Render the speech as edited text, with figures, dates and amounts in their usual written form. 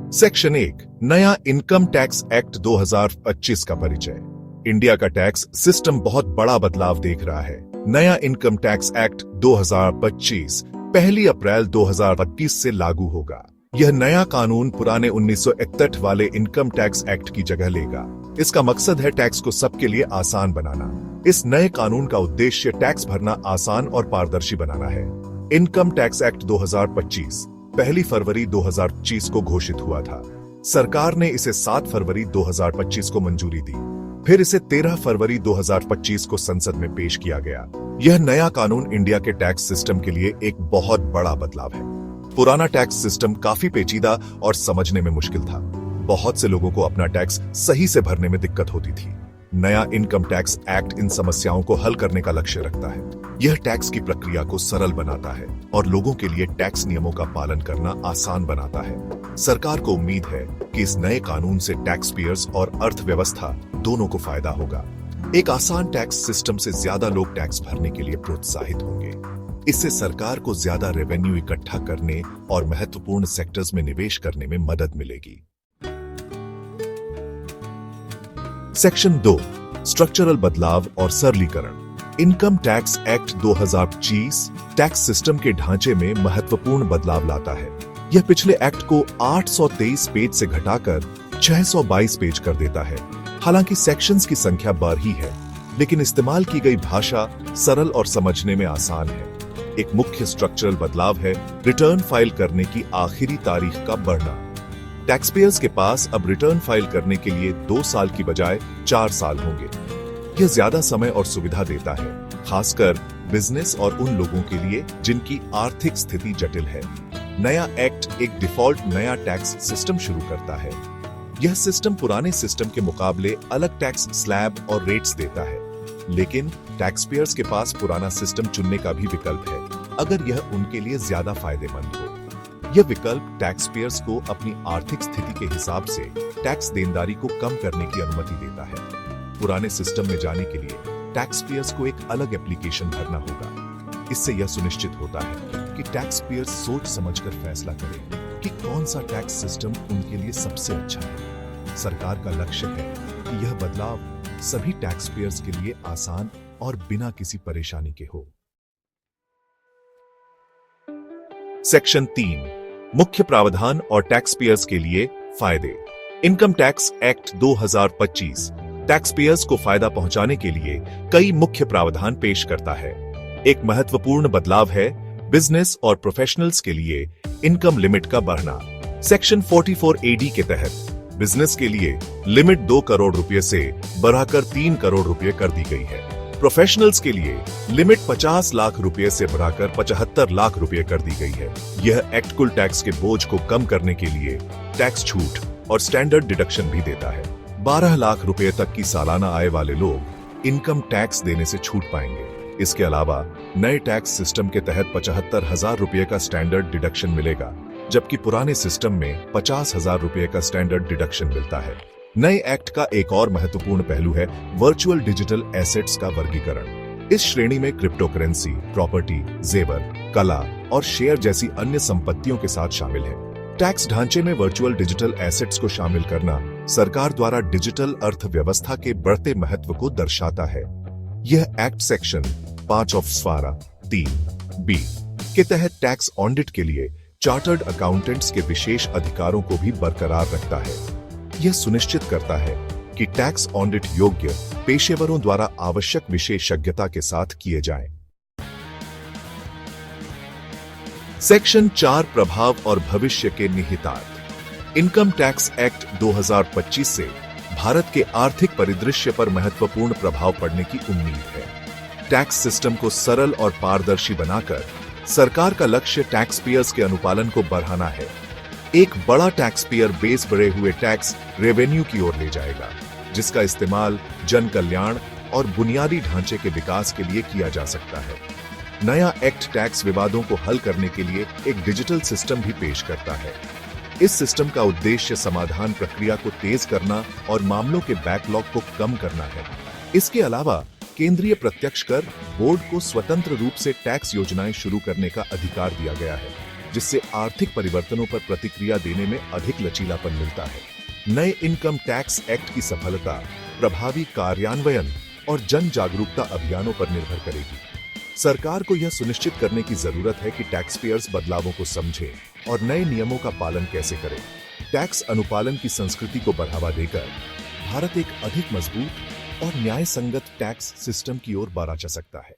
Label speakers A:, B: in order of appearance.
A: Section 1 नया income tax act 2025 का परिचय। इंडिया का टैक्स सिस्टम बहुत बड़ा बदलाव देख रहा है। नया इनकम टैक्स एक्ट 2025 1 अप्रैल 2021 से लागू होगा। यह नया कानून पुराने 1961 वाले इनकम टैक्स एक्ट की जगह लेगा। इसका मकसद है टैक्स को सबके लिए आसान बनाना। इस नए कानून का उद्देश्य टैक्स भरना आसान और पारदर्शी बनाना है। इनकम टैक्स एक्ट 2025 1 फरवरी 2025 को घोषित हुआ था। सरकार ने इसे 7 फरवरी 2025 को मंजूरी दी। फिर इसे 13 फरवरी 2025 को संसद में पेश किया गया। यह नया कानून इंडिया के टैक्स सिस्टम के लिए एक बहुत बड़ा बदलाव है। पुराना टैक्स सिस्टम काफी पेचीदा और समझने में मुश्किल था। बहुत से लोगों को अपना टैक्स सही से भरने में दिक्कत होती थी। नया इनकम टैक्स एक्ट इन समस्याओं को हल करने का लक्ष्य रखता है। यह टैक्स की प्रक्रिया को सरल बनाता है और लोगों के लिए टैक्स नियमों का पालन करना आसान बनाता है। सरकार को उम्मीद है कि इस नए कानून से टैक्स पेयर्स और अर्थव्यवस्था दोनों को फायदा होगा। एक आसान टैक्स सिस्टम से ज्यादा लोग टैक्स भरने के लिए प्रोत्साहित होंगे। इससे सरकार को ज्यादा रेवेन्यू इकट्ठा करने और महत्वपूर्ण सेक्टर्स में निवेश करने में मदद मिलेगी। सेक्शन 2 स्ट्रक्चरल बदलाव और सरलीकरण। Income tax act 2025 tax system के ढांचे में महत्वपूर्ण बदलाव लाता है। यह पिछले एक्ट को 823 पेज से घटाकर 622 पेज कर देता है। हालांकि सेक्शंस की संख्या बढ़ ही है, लेकिन इस्तेमाल की गई भाषा सरल और समझने में आसान है। एक मुख्य स्ट्रक्चरल बदलाव है रिटर्न फाइल करने की आखिरी तारीख का बढ़ना। टैक्स पेयर्स के पास अब रिटर्न फाइल करने के लिए 2 साल की बजाय 4 साल होंगे। यह ज्यादा समय और सुविधा देता है, खासकर बिजनेस और उन लोगों के लिए जिनकी आर्थिक स्थिति जटिल है। नया एक्ट एक डिफॉल्ट नया टैक्स सिस्टम शुरू करता है। यह सिस्टम पुराने सिस्टम के मुकाबले अलग टैक्स स्लैब और रेट्स देता है, लेकिन टैक्स पेयर्स के पास पुराना सिस्टम चुनने का भी विकल्प है, अगर यह उनके लिए ज्यादा फायदेमंद हो। यह विकल्प टैक्स पेयर्स को अपनी आर्थिक स्थिति के हिसाब से टैक्स देनदारी को कम करने की अनुमति देता है। पुराने सिस्टम में जाने के लिए टैक्स पेयर्स को एक अलग एप्लीकेशन भरना होगा। इससे यह सुनिश्चित होता है कि टैक्स पेयर्स सोच समझकर फैसला करें कि कौन सा टैक्स सिस्टम उनके लिए सबसे अच्छा है। सरकार का लक्ष्य है कि यह बदलाव सभी टैक्स पेयर्स के लिए आसान और बिना किसी परेशानी के हो। सेक्शन 3 मुख्य प्रावधान और टैक्स पेयर्स के लिए फायदे। Income tax act 2025 tax payers को फायदा पहुंचाने के लिए कई मुख्य प्रावधान पेश करता है। एक महत्वपूर्ण बदलाव है बिजनेस और प्रोफेशनल्स के लिए इनकम लिमिट का बढ़ना। सेक्शन 44 AD के तहत बिजनेस के लिए लिमिट 2 करोड़ रुपए से बढ़ाकर 3 करोड़ रुपए कर दी गई है। प्रोफेशनल्स के लिए लिमिट 50 लाख रुपए से बढ़ाकर 75 लाख रुपए कर दी गई है। यह एक्ट कुल टैक्स के बोझ को कम करने के लिए टैक्स छूट और स्टैंडर्ड डिडक्शन भी देता है। 12 लाख रुपए तक की सालाना आय वाले लोग इनकम टैक्स देने से छूट पाएंगे। इसके अलावा नए टैक्स सिस्टम के तहत 75,000 रुपए का स्टैंडर्ड डिडक्शन मिलेगा, जबकि पुराने सिस्टम में 50,000 रुपए का स्टैंडर्ड डिडक्शन मिलता है। नए एक्ट का एक और महत्वपूर्ण पहलू है वर्चुअल डिजिटल एसेट्स का वर्गीकरण। इस श्रेणी में क्रिप्टो करेंसी, प्रॉपर्टी, जेवर, कला और शेयर जैसी अन्य संपत्तियों के साथ शामिल है। टैक्स ढांचे में वर्चुअल डिजिटल एसेट्स को शामिल करना सरकार द्वारा डिजिटल अर्थव्यवस्था के बढ़ते महत्व को दर्शाता है। यह act section 5 of Swara 3B के तहत टैक्स ऑडिट के लिए चार्टर्ड अकाउंटेंट्स के विशेष अधिकारों को भी बरकरार रखता है। यह सुनिश्चित करता है कि टैक्स ऑडिट योग्य पेशेवरों द्वारा आवश्यक विशेषज्ञता के साथ किए जाएं। सेक्शन 4 प्रभाव और भविष्य के निहितार्थ। इनकम टैक्स एक्ट 2025 से भारत के आर्थिक परिदृश्य पर महत्वपूर्ण प्रभाव पड़ने की उम्मीद है। टैक्स सिस्टम को सरल और पारदर्शी बनाकर सरकार का लक्ष्य टैक्स पेयर्स के अनुपालन को बढ़ाना है। एक बड़ा टैक्स पेयर बेस बढ़े हुए टैक्स रेवेन्यू की ओर ले जाएगा, जिसका इस्तेमाल जन कल्याण और बुनियादी ढांचे के विकास के लिए किया जा सकता है। नया एक्ट टैक्स विवादों को हल करने के लिए एक डिजिटल सिस्टम भी पेश करता है। इस सिस्टम का उद्देश्य समाधान प्रक्रिया को तेज करना और मामलों के बैकलॉग को कम करना है। इसके अलावा केंद्रीय प्रत्यक्ष कर बोर्ड को स्वतंत्र रूप से टैक्स योजनाएं शुरू करने का अधिकार दिया गया है। जिससे आर्थिक परिवर्तनों पर प्रतिक्रिया देने में अधिक लचीलापन मिलता है। नए इनकम टैक्स एक्ट की सफलता प्रभावी कार्यान्वयन और जन जागरूकता अभियानों पर निर्भर करेगी। सरकार को यह सुनिश्चित करने की जरूरत है कि टैक्स पेयर्स बदलावों को समझें और नए नियमों का पालन कैसे करें। टैक्स अनुपालन की संस्कृति को बढ़ावा देकर भारत एक अधिक मजबूत और न्याय संगत टैक्स सिस्टम की ओर बढ़ा जा सकता है।